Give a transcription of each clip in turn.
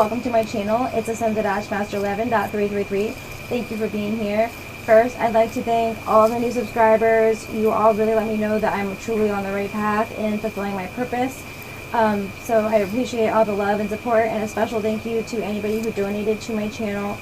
welcome to my channel. It's Master 11.333. Thank you for being here. First, I'd like to thank all the new subscribers. You all really let me know that I'm truly on the right path in fulfilling my purpose. So I appreciate all the love and support, and a special thank you to anybody who donated to my channel.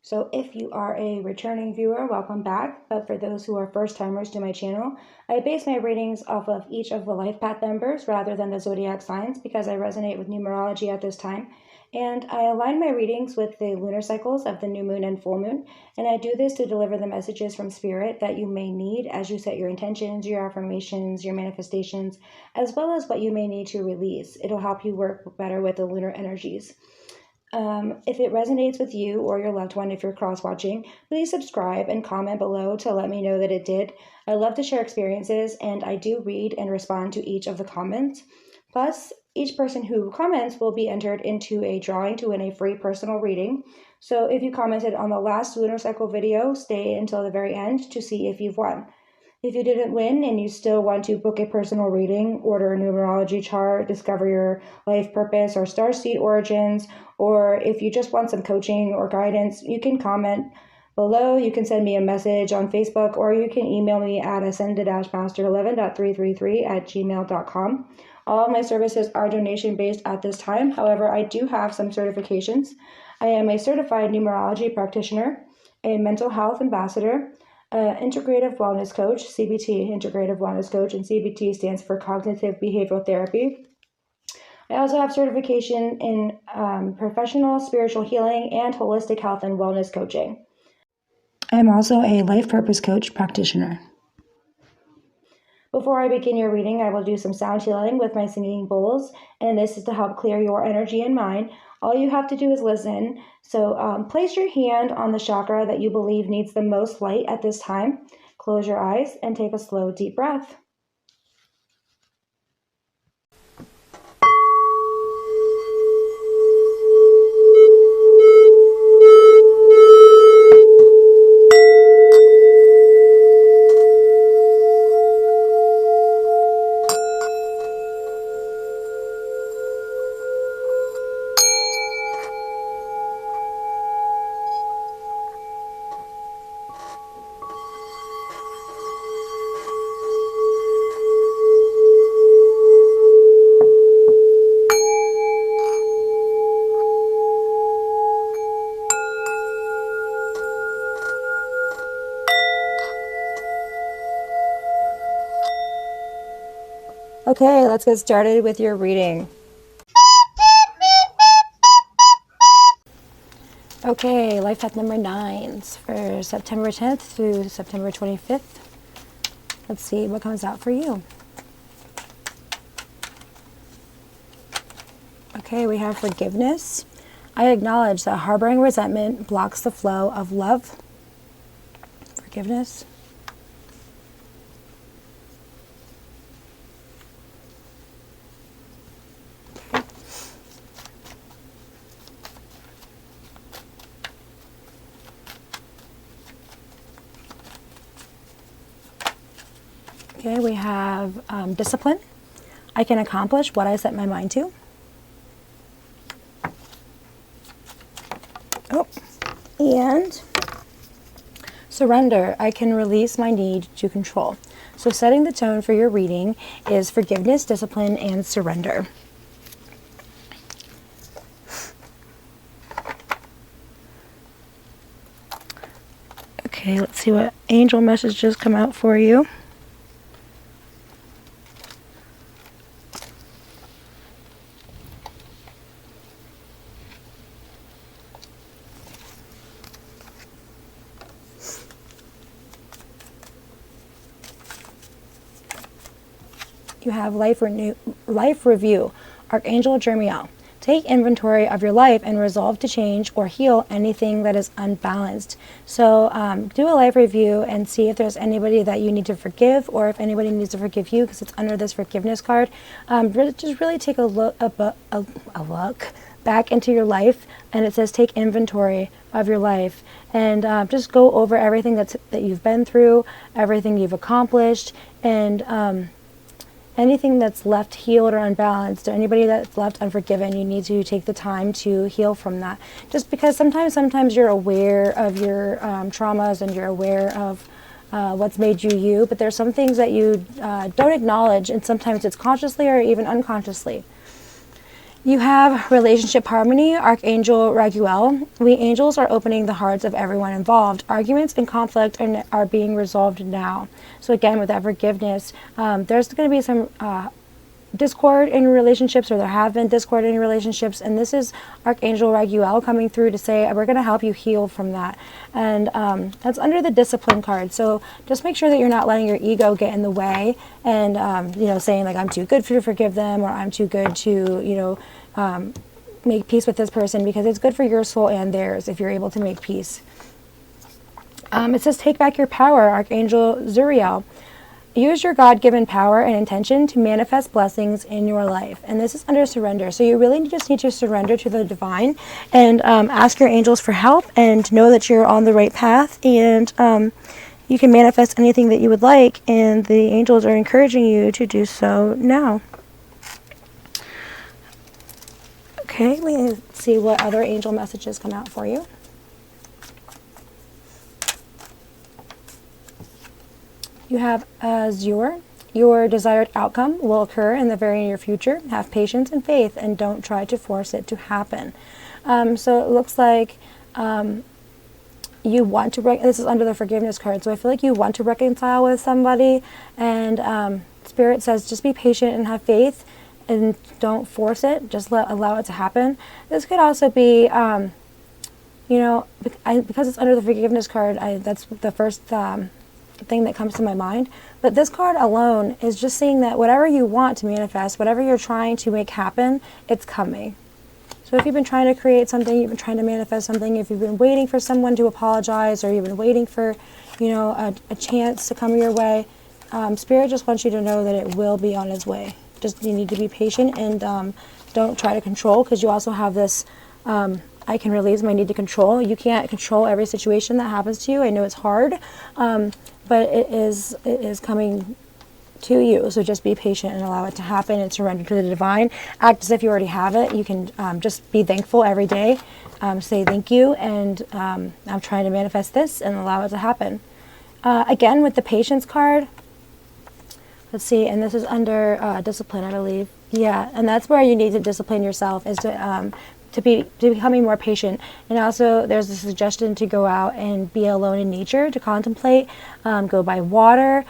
So if you are a returning viewer, welcome back. But for those who are first timers to my channel, I base my readings off of each of the life path members rather than the zodiac signs because I resonate with numerology at this time. And I align my readings with the lunar cycles of the new moon and full moon. And I do this to deliver the messages from spirit that you may need as you set your intentions, your affirmations, your manifestations, as well as what you may need to release. It'll help you work better with the lunar energies. If it resonates with you or your loved one, if you're cross-watching, please subscribe and comment below to let me know that it did. I love to share experiences, and I do read and respond to each of the comments. Plus, each person who comments will be entered into a drawing to win a free personal reading. So if you commented on the last lunar cycle video, stay until the very end to see if you've won. If you didn't win and you still want to book a personal reading, order a numerology chart, discover your life purpose or starseed origins, or if you just want some coaching or guidance, you can comment below. You can send me a message on Facebook, or you can email me at ascended-master11.333@gmail.com. All of my services are donation-based at this time. However, I do have some certifications. I am a certified numerology practitioner, a mental health ambassador, Integrative Wellness Coach, CBT, Integrative Wellness Coach, and CBT stands for Cognitive Behavioral Therapy. I also have certification in professional spiritual healing and holistic health and wellness coaching. I'm also a life purpose coach practitioner. Before I begin your reading, I will do some sound healing with my singing bowls, and this is to help clear your energy and mind. All you have to do is listen. So place your hand on the chakra that you believe needs the most light at this time. Close your eyes and take a slow, deep breath. Okay, let's get started with your reading. Okay, life path number 9 for September 10th through September 25th. Let's see what comes out for you. Okay, we have forgiveness. I acknowledge that harboring resentment blocks the flow of love. Forgiveness. Okay, we have discipline. I can accomplish what I set my mind to. Oh, and surrender. I can release my need to control. So setting the tone for your reading is forgiveness, discipline, and surrender. Okay, let's see what angel messages come out for you. You have life review. Archangel Jeremiel. Take inventory of your life and resolve to change or heal anything that is unbalanced. So do a life review and see if there's anybody that you need to forgive, or if anybody needs to forgive you, because it's under this forgiveness card. Just really take a look back into your life, and it says take inventory of your life, and just go over everything that you've been through, everything you've accomplished, and anything that's left healed or unbalanced, or anybody that's left unforgiven, you need to take the time to heal from that. Just because sometimes you're aware of your traumas, and you're aware of what's made you you, but there's some things that you don't acknowledge, and sometimes it's consciously or even unconsciously. You have relationship harmony, Archangel Raguel. We angels are opening the hearts of everyone involved. Arguments and conflict are being resolved now. So again, with that forgiveness, there's going to be some discord in relationships, or there have been discord in relationships, and this is Archangel Raguel coming through to say we're going to help you heal from that. And that's under the discipline card, so just make sure that you're not letting your ego get in the way, and saying like, I'm too good to forgive them, or I'm too good to make peace with this person, because it's good for your soul and theirs if you're able to make peace. It says take back your power, Archangel Zuriel. Use your God-given power and intention to manifest blessings in your life. And this is under surrender. So you really just need to surrender to the divine, and ask your angels for help, and know that you're on the right path, and you can manifest anything that you would like, and the angels are encouraging you to do so now. Okay, let's see what other angel messages come out for you. You have Azure. Your desired outcome will occur in the very near future. Have patience and faith, and don't try to force it to happen. So it looks like you want to this is under the forgiveness card. So I feel like you want to reconcile with somebody, and Spirit says just be patient and have faith, and don't force it. Just allow it to happen. This could also be, because it's under the forgiveness card. That's the first thing that comes to my mind, but this card alone is just saying that whatever you want to manifest, whatever you're trying to make happen, it's coming. So if you've been trying to create something, you've been trying to manifest something, if you've been waiting for someone to apologize, or you've been waiting for a chance to come your way, Spirit just wants you to know that it will be on its way. Just you need to be patient, and don't try to control, because you also have this I can release my need to control. You can't control every situation that happens to you. I know it's hard, but it is coming to you. So just be patient and allow it to happen, and surrender to the divine. Act as if you already have it. You can just be thankful every day. Say thank you, and I'm trying to manifest this, and allow it to happen. Again, with the patience card, let's see, and this is under discipline, I believe. Yeah, and that's where you need to discipline yourself, is to becoming more patient. And also there's a suggestion to go out and be alone in nature, to contemplate, go by water,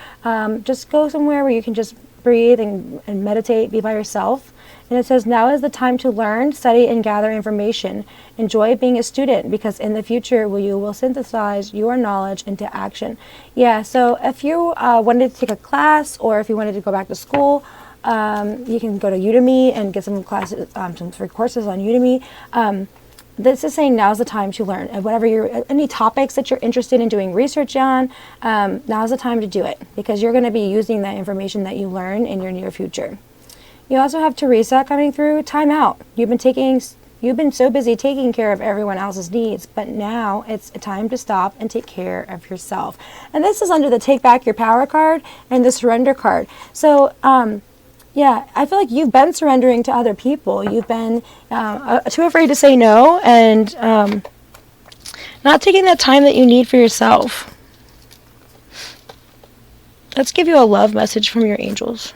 just go somewhere where you can just breathe and meditate, be by yourself. And it says now is the time to learn, study, and gather information. Enjoy being a student, because in the future you will synthesize your knowledge into action. Yeah, so if you wanted to take a class, or if you wanted to go back to school, you can go to Udemy and get some classes, some free courses on Udemy. This is saying now's the time to learn. And any topics that you're interested in doing research on, now's the time to do it, because you're going to be using that information that you learn in your near future. You also have Teresa coming through. Time out. You've been so busy taking care of everyone else's needs, but now it's time to stop and take care of yourself. And this is under the Take Back Your Power card and the Surrender card. So, yeah, I feel like you've been surrendering to other people. You've been too afraid to say no, and not taking that time that you need for yourself. Let's give you a love message from your angels.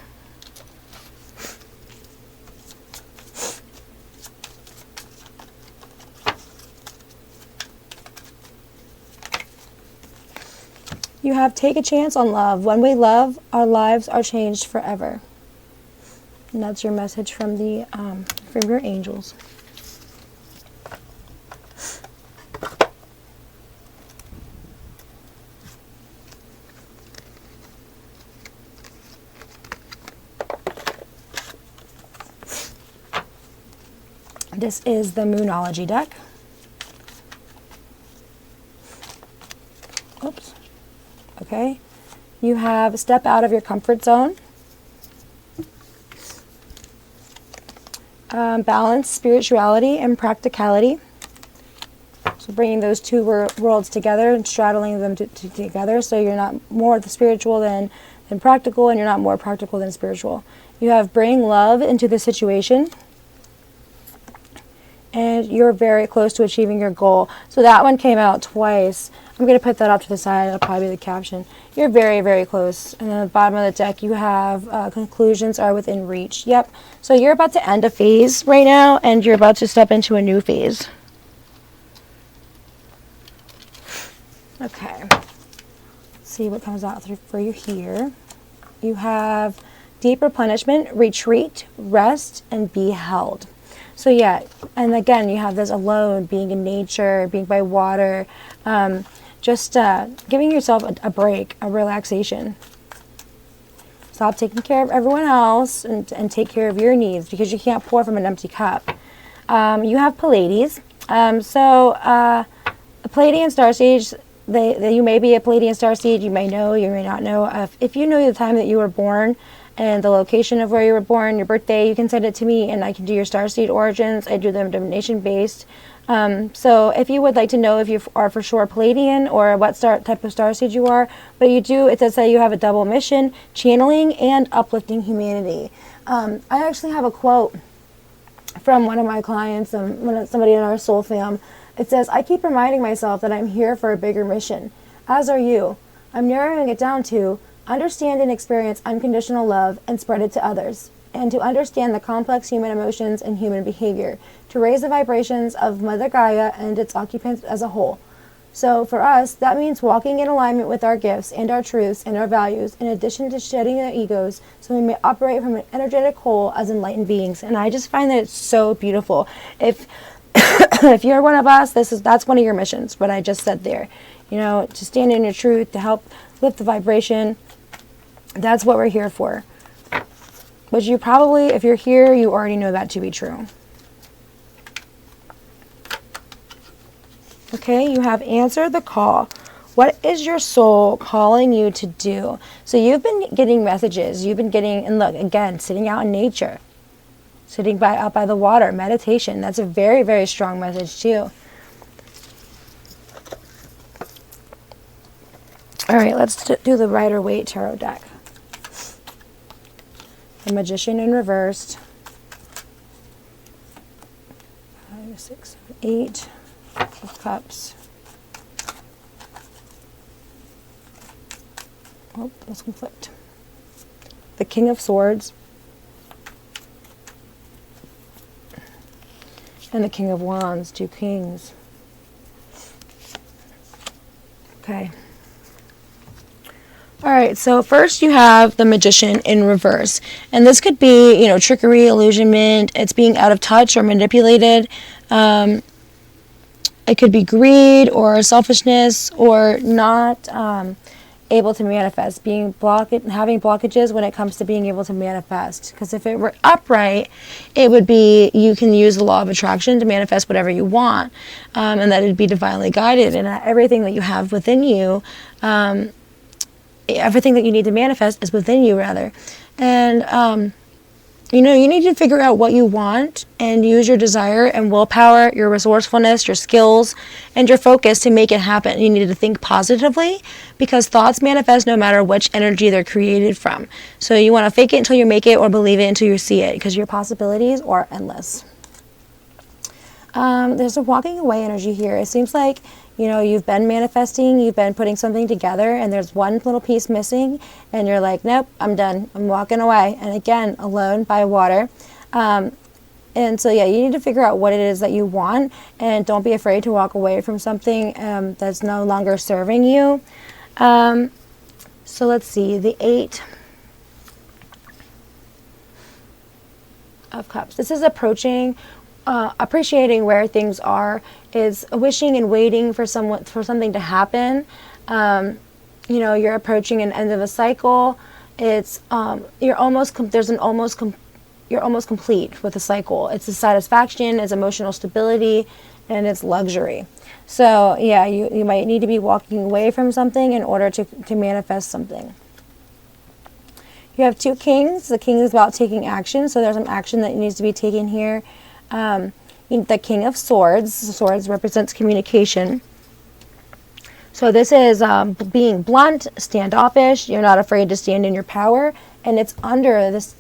You have take a chance on love. When we love, our lives are changed forever. And that's your message from your angels. This is the Moonology deck. Oops. Okay. You have step out of your comfort zone. Balance, spirituality, and practicality. So bringing those two worlds together and straddling them together, so you're not more the spiritual than practical, and you're not more practical than spiritual. You have bring love into the situation. And you're very close to achieving your goal. So that one came out twice. I'm going to put that off to the side. That'll probably be the caption. You're very, very close. And then at the bottom of the deck, you have conclusions are within reach. Yep. So you're about to end a phase right now, and you're about to step into a new phase. Okay. Let's see what comes out for you here. You have deep replenishment, retreat, rest, and be held. So yeah, and again, you have this alone, being in nature, being by water, just giving yourself a break, a relaxation. Stop taking care of everyone else and take care of your needs, because you can't pour from an empty cup. You have Pleiades. The Pleiadian Starseed, you may be a Pleiadian Starseed, you may know, you may not know. If you know the time that you were born, and the location of where you were born, your birthday, you can send it to me and I can do your starseed origins. I do them divination based. So if you would like to know if you are for sure Pleiadian or what type of starseed you are, but you do, it does say you have a double mission, channeling and uplifting humanity. I actually have a quote from one of my clients, somebody in our soul fam. It says, I keep reminding myself that I'm here for a bigger mission, as are you. I'm narrowing it down to understand and experience unconditional love and spread it to others, and to understand the complex human emotions and human behavior, to raise the vibrations of Mother Gaia and its occupants as a whole. So for us, that means walking in alignment with our gifts and our truths and our values, in addition to shedding our egos, so we may operate from an energetic whole as enlightened beings. And I just find that it's so beautiful. If if you're one of us, that's one of your missions, what I just said there. You know, to stand in your truth, to help lift the vibration. That's what we're here for. But you probably, if you're here, you already know that to be true. Okay, you have answered the call. What is your soul calling you to do? So you've been getting messages. You've been getting, and look, again, sitting out in nature. Sitting out by the water, meditation. That's a very, very strong message too. All right, let's do the Rider-Waite Tarot deck. The Magician in reversed. 5, 6, 7, 8 of Cups. Oh, let's conflict. The King of Swords. And the King of Wands, 2 kings. Okay. All right, so first you have the Magician in reverse. And this could be, trickery, illusionment. It's being out of touch or manipulated. It could be greed or selfishness or not able to manifest, having blockages when it comes to being able to manifest. Because if it were upright, it would be, you can use the law of attraction to manifest whatever you want, and that it'd be divinely guided, and everything that you have within you, everything that you need to manifest is within you, rather. And you need to figure out what you want and use your desire and willpower, your resourcefulness, your skills, and your focus to make it happen. You need to think positively, because thoughts manifest no matter which energy they're created from. So you want to fake it until you make it, or believe it until you see it, because your possibilities are endless. There's a walking away energy here. It seems like, you've been manifesting, you've been putting something together, and there's one little piece missing, and you're like, nope, I'm done. I'm walking away. And again, alone by water. And so, yeah, you need to figure out what it is that you want, and don't be afraid to walk away from something that's no longer serving you. So let's see, the 8 of Cups. This is approaching, appreciating where things are. Is wishing and waiting for something to happen. You're approaching an end of a cycle. It's you're almost complete with a cycle. It's a satisfaction, it's emotional stability, and it's luxury. So yeah, you might need to be walking away from something in order to manifest something. You have 2 kings. The king is about taking action, so there's some action that needs to be taken here. The King of Swords. Swords represents communication. So this is being blunt, standoffish. You're not afraid to stand in your power and it's under this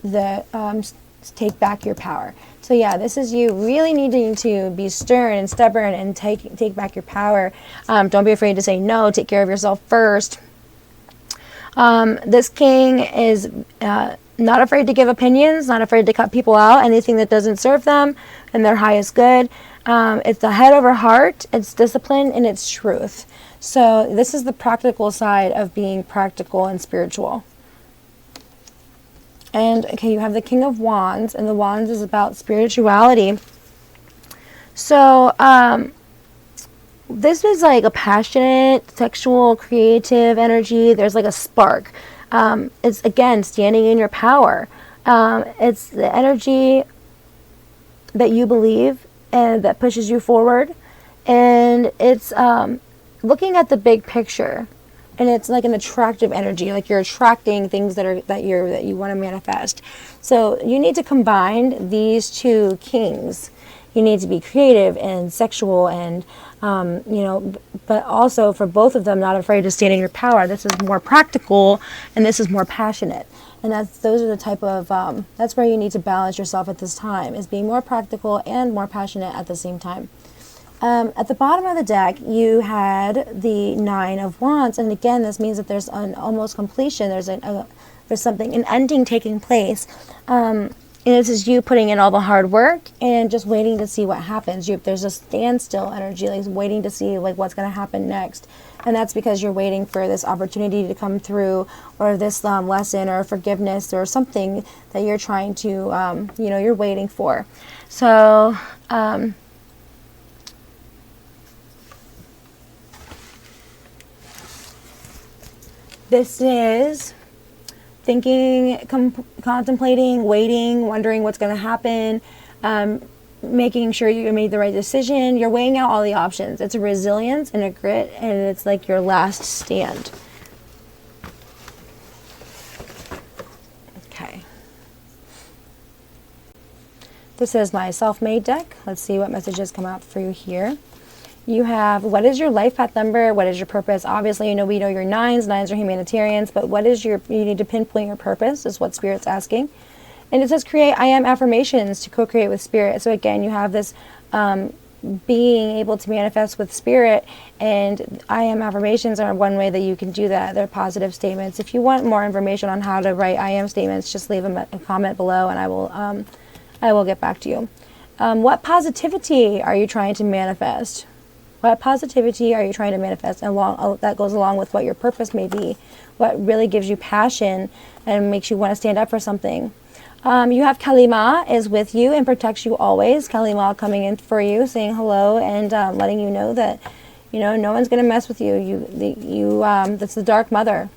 take back your power. So yeah, this is you really needing to be stern and stubborn and take back your power. Don't be afraid to say no. Take care of yourself first. This king is not afraid to give opinions, not afraid to cut people out, anything that doesn't serve them and their highest good. It's the head over heart, it's discipline, and it's truth. So this is the practical side of being practical and spiritual. And okay, you have the King of Wands, and the Wands is about spirituality. So this is like a passionate, sexual, creative energy. There's like a spark. It's again standing in your power. It's the energy that you believe and that pushes you forward, and it's looking at the big picture. And it's like an attractive energy, like you're attracting things that you want to manifest. So you need to combine these two kings. You need to be creative and sexual, and but also for both of them, not afraid to stand in your power. This is more practical, and this is more passionate. And those are the type of that's where you need to balance yourself at this time, is being more practical and more passionate at the same time. At the bottom of the deck, you had the Nine of Wands, and again, this means that there's an almost completion. There's something, an ending taking place, and this is you putting in all the hard work and just waiting to see what happens. There's a standstill energy, like waiting to see like what's going to happen next, and that's because you're waiting for this opportunity to come through, or this lesson or forgiveness or something that you're trying to, you're waiting for. So. This is thinking, contemplating, waiting, wondering what's going to happen, making sure you made the right decision. You're weighing out all the options. It's a resilience and a grit, and it's like your last stand. Okay. This is my self-made deck. Let's see what messages come out for you here. You have, what is your life path number? What is your purpose? Obviously, we know your nines. Nines are humanitarians, but what is you need to pinpoint your purpose is what Spirit's asking. And it says create I am affirmations to co-create with Spirit. So again, you have this being able to manifest with Spirit, and I am affirmations are one way that you can do that. They're positive statements. If you want more information on how to write I am statements, just leave a comment below, and I will get back to you. What positivity are you trying to manifest? What positivity are you trying to manifest? And that goes along with what your purpose may be, what really gives you passion and makes you want to stand up for something. You have Kalima is with you and protects you always. Kalima coming in for you, saying hello, and letting you know that no one's going to mess with you. That's the Dark Mother.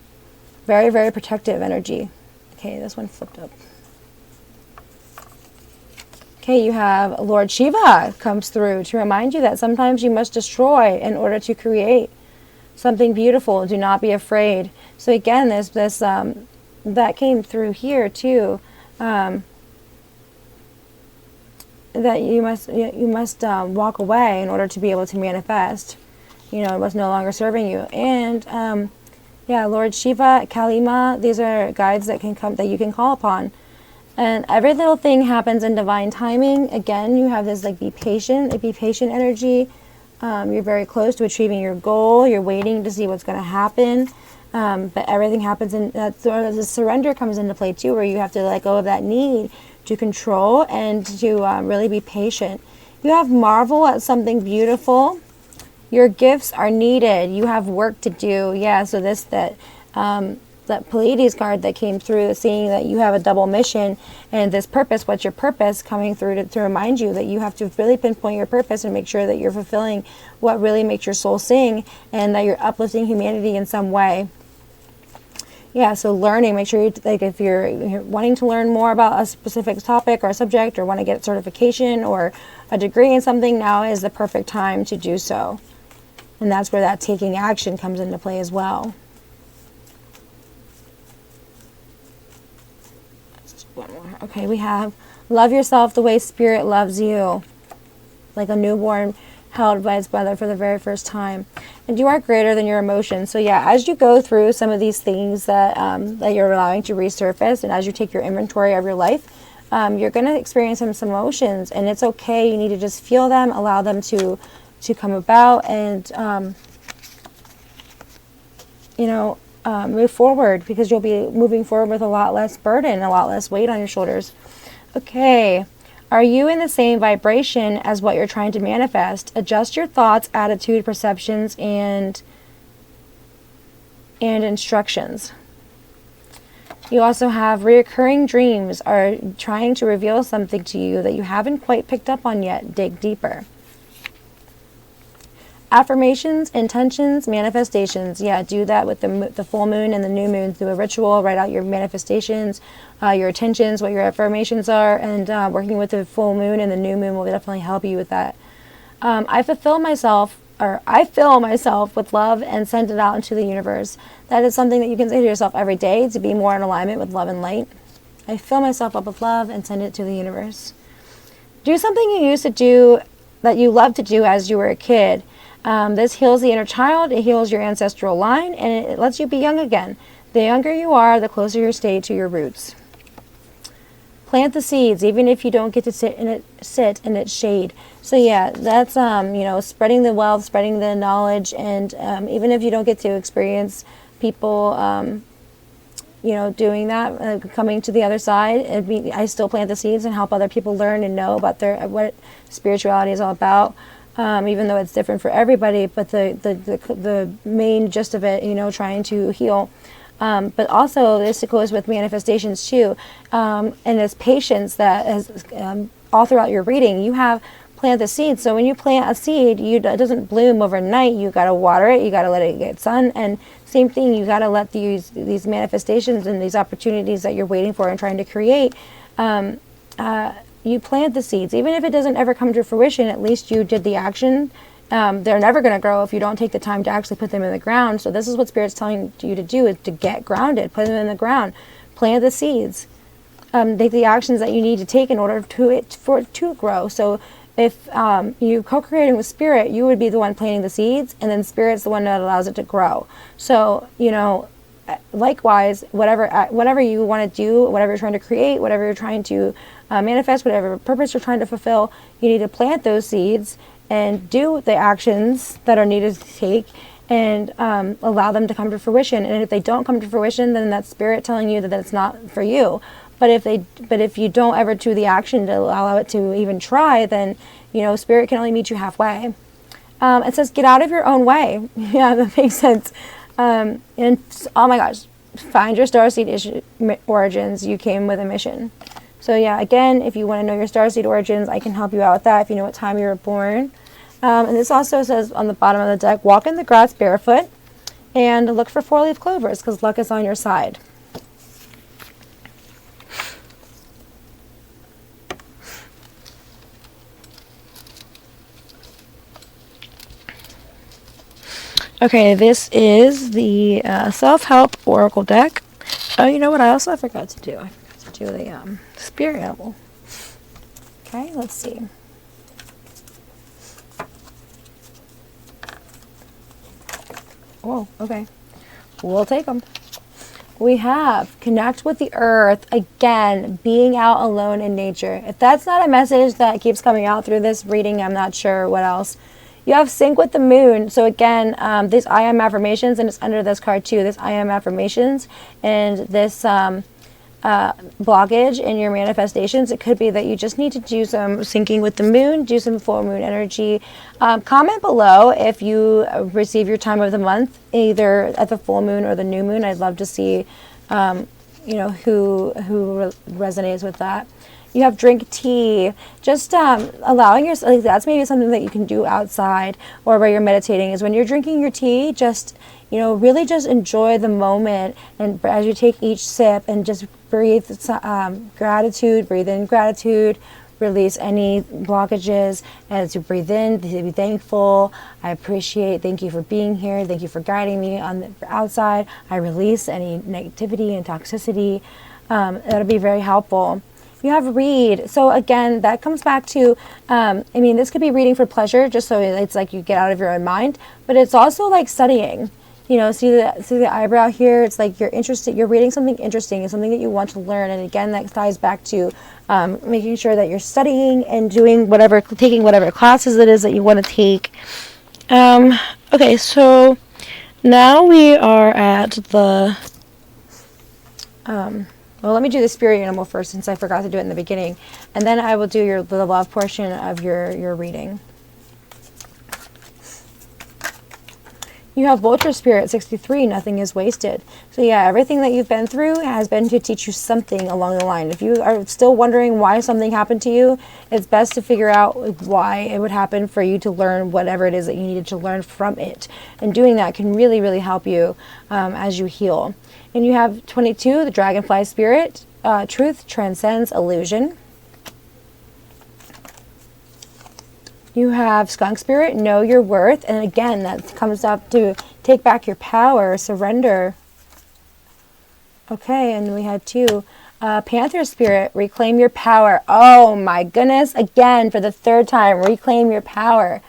Very, very protective energy. Okay, this one flipped up. Okay, you have Lord Shiva comes through to remind you that sometimes you must destroy in order to create something beautiful. Do not be afraid. So again, there's this that came through here too. That you must walk away in order to be able to manifest. It was no longer serving you. And Lord Shiva, Kalima, these are guides that you can call upon. And every little thing happens in divine timing. Again, you have this be patient energy. You're very close to achieving your goal. You're waiting to see what's going to happen. But everything happens the surrender comes into play too, where you have to let go of that need to control and to really be patient. You have marvel at something beautiful. Your gifts are needed. You have work to do. Yeah, so that Pleiades card that came through, seeing that you have a double mission and this purpose. What's your purpose? Coming through to remind you that you have to really pinpoint your purpose and make sure that you're fulfilling what really makes your soul sing, and that you're uplifting humanity in some way. Yeah, so learning, make sure if you're wanting to learn more about a specific topic or a subject, or want to get certification or a degree in something, now is the perfect time to do so. And that's where that taking action comes into play as well. One more. Okay, we have love yourself the way Spirit loves you. Like a newborn held by its mother for the very first time. And you are greater than your emotions. So yeah, as you go through some of these things that, that you're allowing to resurface, and as you take your inventory of your life, you're going to experience some emotions, and it's okay. You need to just feel them, allow them to come about, and move forward, because you'll be moving forward with a lot less burden, a lot less weight on your shoulders. Okay. Are you in the same vibration as what you're trying to manifest? Adjust your thoughts, attitude, perceptions, and instructions. You also have reoccurring dreams are trying to reveal something to you that you haven't quite picked up on yet. Dig deeper. Affirmations, intentions, manifestations. Yeah, do that with the full moon and the new moon. Do a ritual, write out your manifestations, your intentions, what your affirmations are, and working with the full moon and the new moon will definitely help you with that. I fill myself with love and send it out into the universe. That is something that you can say to yourself every day to be more in alignment with love and light. I fill myself up with love and send it to the universe. Do something you used to do that you loved to do as you were a kid. This heals the inner child, it heals your ancestral line, and it lets you be young again. The younger you are, the closer you stay to your roots. Plant the seeds, even if you don't get to sit in its shade. So yeah, that's spreading the wealth, spreading the knowledge, and even if you don't get to experience people doing that, coming to the other side, I still plant the seeds and help other people learn and know about what spirituality is all about. Even though it's different for everybody, but the main gist of it, trying to heal. But also this goes with manifestations too, and as patience that is all throughout your reading. You have plant the seed. So when you plant a seed, it doesn't bloom overnight. You got to water it. You got to let it get sun. And same thing, you got to let these manifestations and these opportunities that you're waiting for and trying to create. You plant the seeds. Even if it doesn't ever come to fruition, at least you did the action. They're never going to grow if you don't take the time to actually put them in the ground. So this is what Spirit's telling you to do, is to get grounded, put them in the ground, plant the seeds, take the actions that you need to take in order for it to grow. So if you co-creating with Spirit, you would be the one planting the seeds, and then Spirit's the one that allows it to grow. So, likewise, whatever you want to do, whatever you're trying to create, whatever you're trying to manifest, whatever purpose you're trying to fulfill, you need to plant those seeds and do the actions that are needed to take, and allow them to come to fruition. And if they don't come to fruition, then that's Spirit telling you that it's not for you. But if you don't ever do the action to allow it to even try, then Spirit can only meet you halfway. It says, get out of your own way. Yeah, that makes sense. And oh my gosh, find your starseed origins. You came with a mission. So yeah, again, if you want to know your starseed origins, I can help you out with that if you know what time you were born. And this also says on the bottom of the deck, walk in the grass barefoot and look for 4-leaf clovers, because luck is on your side. Okay, this is the self-help oracle deck. Oh, you know what I also forgot to do? I forgot to do the spirit animal. Okay, let's see. Oh, okay. We'll take them. We have connect with the earth. Again, being out alone in nature. If that's not a message that keeps coming out through this reading, I'm not sure what else. You have sync with the moon. So again, these I am affirmations, and it's under this card too. This I am affirmations and this blockage in your manifestations. It could be that you just need to do some syncing with the moon, do some full moon energy. Comment below if you receive your time of the month, either at the full moon or the new moon. I'd love to see, who resonates with that. You have drink tea, just allowing yourself, that's maybe something that you can do outside or where you're meditating, is when you're drinking your tea, just, really just enjoy the moment. And as you take each sip, and just breathe gratitude, breathe in gratitude, release any blockages. As you breathe in, be thankful. I appreciate, thank you for being here. Thank you for guiding me on the outside. I release any negativity and toxicity. That'll be very helpful. You have read. So again, that comes back to, I mean, this could be reading for pleasure, just so it's like you get out of your own mind, but it's also like studying. You know, see the eyebrow here? It's like you're interested, you're reading something interesting, it's something that you want to learn. And again, that ties back to making sure that you're studying and doing whatever, taking whatever classes it is that you want to take. Okay, so now we are at the, well, let me do the spirit animal first, since I forgot to do it in the beginning. And then I will do the love portion of your reading. You have Vulture Spirit 63, nothing is wasted. So yeah, everything that you've been through has been to teach you something along the line. If you are still wondering why something happened to you, it's best to figure out why it would happen for you to learn whatever it is that you needed to learn from it. And doing that can really, really help you as you heal. And you have 22, the Dragonfly Spirit. Truth transcends illusion. You have Skunk Spirit, know your worth. And again, that comes up to take back your power, surrender. Okay, and we had 2. Panther Spirit, reclaim your power. Oh my goodness, again, for the 3rd time, reclaim your power.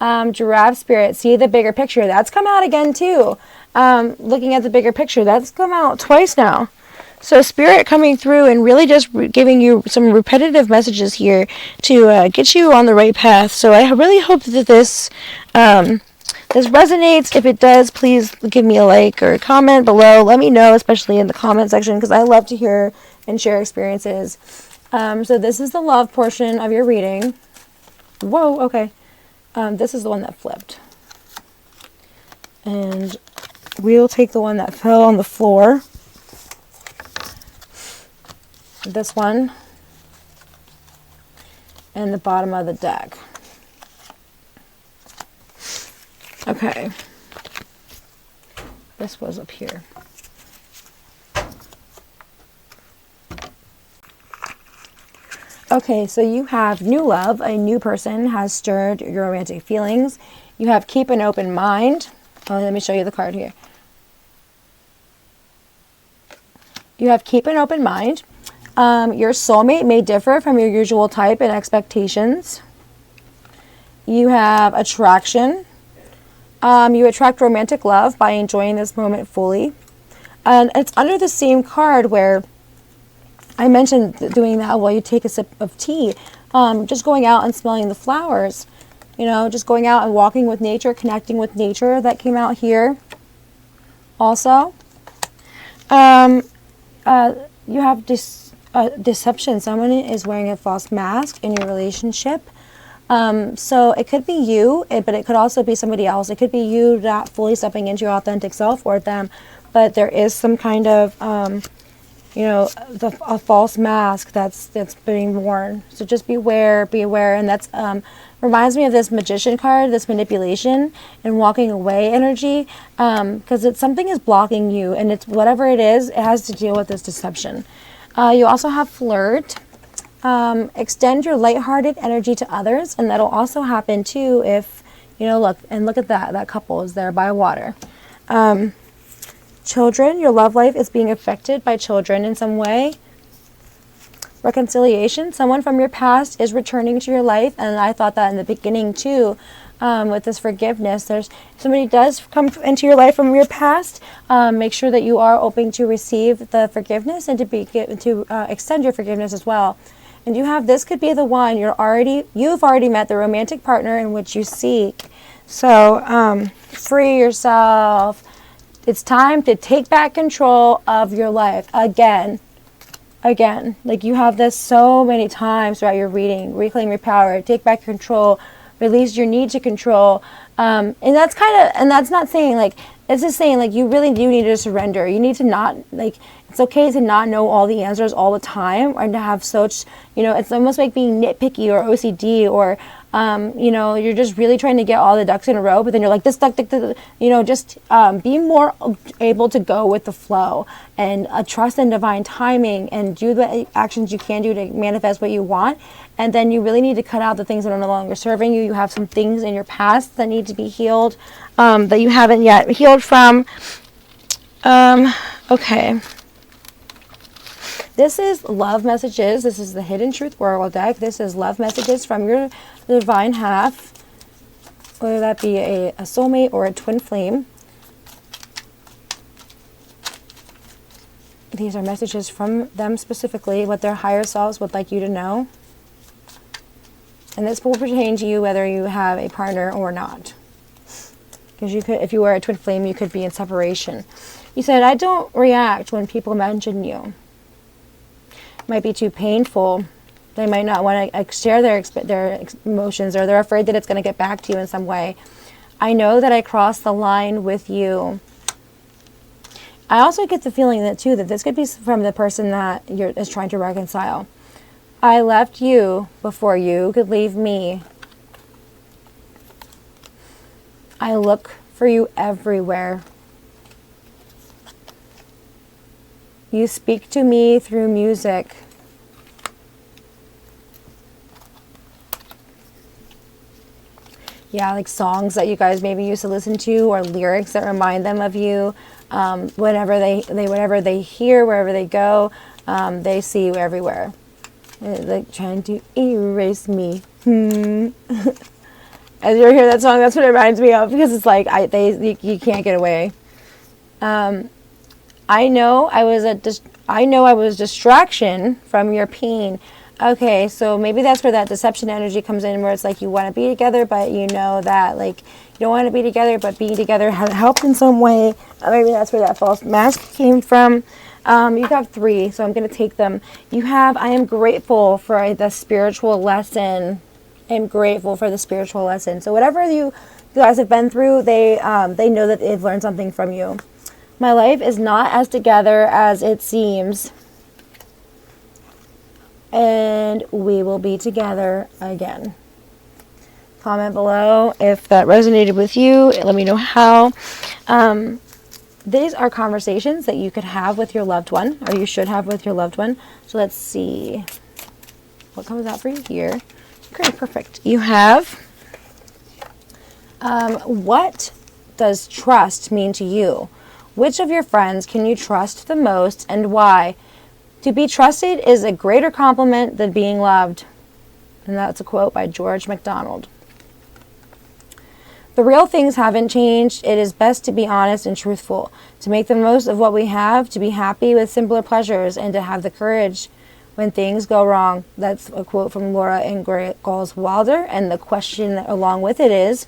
Giraffe Spirit, see the bigger picture. That's come out again too. Looking at the bigger picture, that's come out twice now. So Spirit coming through and really just giving you some repetitive messages here to get you on the right path. So I really hope that this resonates. If it does, please give me a like or a comment below. Let me know, especially in the comment section, because I love to hear and share experiences. So this is the love portion of your reading. Whoa, okay. This is the one that flipped. And we'll take the one that fell on the floor. This one. And the bottom of the deck. Okay. This was up here. Okay, so you have new love. A new person has stirred your romantic feelings. You have keep an open mind. Oh, let me show you the card here. You have keep an open mind. Your soulmate may differ from your usual type and expectations. You have attraction. You attract romantic love by enjoying this moment fully. And it's under the same card where I mentioned doing that while you take a sip of tea. Just going out and smelling the flowers. You know, just going out and walking with nature, connecting with nature. That came out here also. You have deception. Someone is wearing a false mask in your relationship. So it could be you, but it could also be somebody else. It could be you not fully stepping into your authentic self, or them. But there is some kind of, you know, a false mask that's being worn. So just be aware, and that's reminds me of this magician card, this manipulation and walking away energy, because it's something is blocking you, and it's whatever it is, it has to deal with this deception. You also have flirt. Extend your lighthearted energy to others, and that'll also happen too if, you know, look at that couple is there by water. Children, your love life is being affected by children in some way. Reconciliation, someone from your past is returning to your life, and I thought that in the beginning too. With this forgiveness, there's somebody does come into your life from your past. Make sure that you are open to receive the forgiveness and to extend your forgiveness as well. And you have, this could be the one you've already met the romantic partner in which you seek. So free yourself. It's time to take back control of your life again. Like you have this so many times throughout your reading. Reclaim your power, take back control, release your need to control. And that's not saying like, it's just saying like you really do need to surrender. You need to not, like, it's okay to not know all the answers all the time, or to have such, you know, it's almost like being nitpicky or OCD, or you know, you're just really trying to get all the ducks in a row, but then you're like this duck, you know, just be more able to go with the flow and trust in divine timing, and do the actions you can do to manifest what you want. And then you really need to cut out the things that are no longer serving you. You have some things in your past that need to be healed, that you haven't yet healed from. Okay. This is love messages. This is the Hidden Truth Oracle deck. This is love messages from your divine half, whether that be a soulmate or a twin flame. These are messages from them specifically, what their higher selves would like you to know. And this will pertain to you whether you have a partner or not. Because you could, if you were a twin flame, you could be in separation. You said, I don't react when people mention you. It might be too painful. They might not want to share their emotions, or they're afraid that it's going to get back to you in some way. I know that I crossed the line with you. I also get the feeling that too, that this could be from the person that is trying to reconcile. I left you before you could leave me. I look for you everywhere. You speak to me through music. Yeah, like songs that you guys maybe used to listen to, or lyrics that remind them of you. Whenever they hear, wherever they go, they see you everywhere. Like trying to erase me. As you hear that song, that's what it reminds me of, because it's like you can't get away. I know I was distraction from your pain. Okay, so maybe that's where that deception energy comes in, where it's like you want to be together, but you know that like you don't want to be together, but being together has helped in some way. Maybe that's where that false mask came from. You have 3, so I'm going to take them. You have, I am grateful for the spiritual lesson. I'm grateful for the spiritual lesson. So whatever you guys have been through, they know that they've learned something from you. My life is not as together as it seems. And we will be together again. Comment below if that resonated with you. Let me know how. These are conversations that you could have with your loved one, or you should have with your loved one. So let's see what comes out for you here. Okay, perfect. You have, what does trust mean to you? Which of your friends can you trust the most, and why? To be trusted is a greater compliment than being loved. And that's a quote by George MacDonald. The real things haven't changed. It is best to be honest and truthful, to make the most of what we have, to be happy with simpler pleasures, and to have the courage when things go wrong. That's a quote from Laura Ingalls Wilder. And the question along with it is,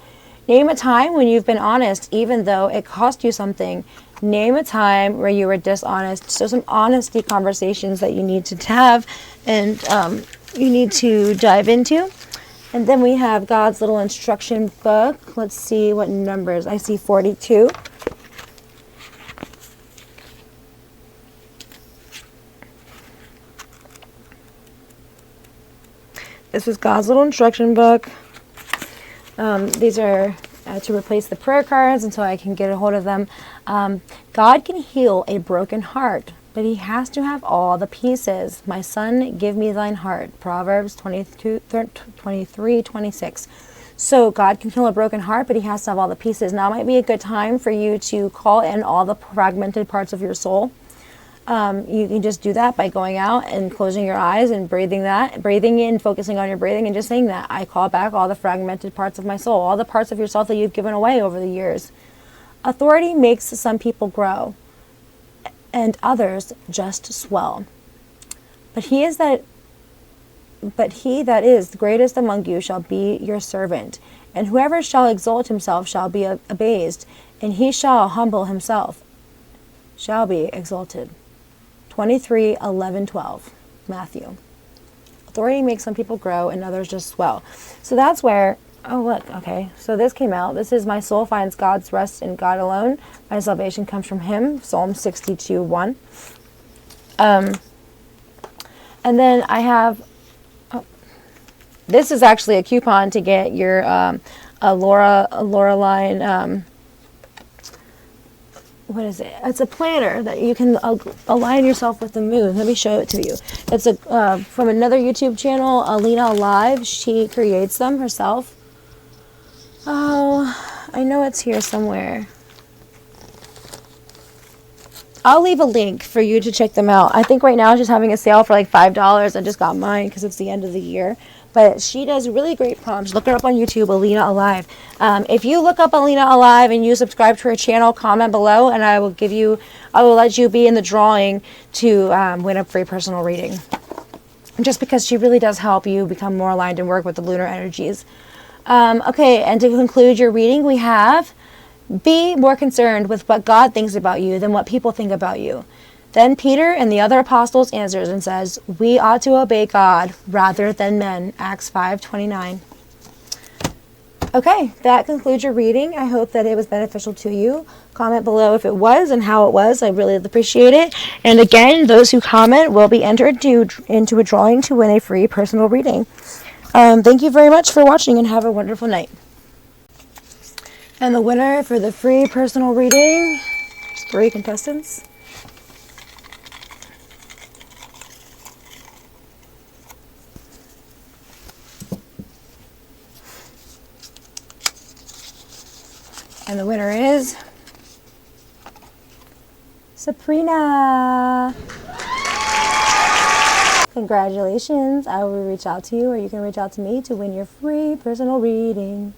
name a time when you've been honest, even though it cost you something. Name a time where you were dishonest. So some honesty conversations that you need to have, and you need to dive into. And then we have God's little instruction book. Let's see what numbers. I see 42. This is God's little instruction book. These are to replace the prayer cards until I can get a hold of them. God can heal a broken heart, but he has to have all the pieces. My son, give me thine heart. Proverbs 23:26. So God can heal a broken heart, but he has to have all the pieces. Now might be a good time for you to call in all the fragmented parts of your soul. You can just do that by going out and closing your eyes and breathing in, focusing on your breathing, and just saying that. I call back all the fragmented parts of my soul, all the parts of yourself that you've given away over the years. Authority makes some people grow, and others just swell. But he that is the greatest among you shall be your servant. And whoever shall exalt himself shall be abased, and he shall humble himself shall be exalted. 23:11-12, Matthew. Authority makes some people grow and others just swell. So that's where, oh look, okay, so this came out. This is, my soul finds God's rest in God alone. My salvation comes from him, Psalm 62:1. And then I have, this is actually a coupon to get your a Laura line, what is it? It's a planner that you can align yourself with the moon. Let me show it to you. It's from another YouTube channel, Alina Live. She creates them herself. Oh, I know it's here somewhere. I'll leave a link for you to check them out. I think right now she's having a sale for like $5. I just got mine because it's the end of the year. But she does really great prompts. Look her up on YouTube, Alina Alive. If you look up Alina Alive and you subscribe to her channel, comment below, and I will let you be in the drawing to win a free personal reading. Just because she really does help you become more aligned and work with the lunar energies. Okay, and to conclude your reading, we have: be more concerned with what God thinks about you than what people think about you. Then Peter and the other apostles answers and says, we ought to obey God rather than men. Acts 5:29. Okay, that concludes your reading. I hope that it was beneficial to you. Comment below if it was and how it was. I really appreciate it. And again, those who comment will be entered into a drawing to win a free personal reading. Thank you very much for watching and have a wonderful night. And the winner for the free personal reading, 3 contestants. And the winner is Sabrina. Congratulations. I will reach out to you, or you can reach out to me to win your free personal reading.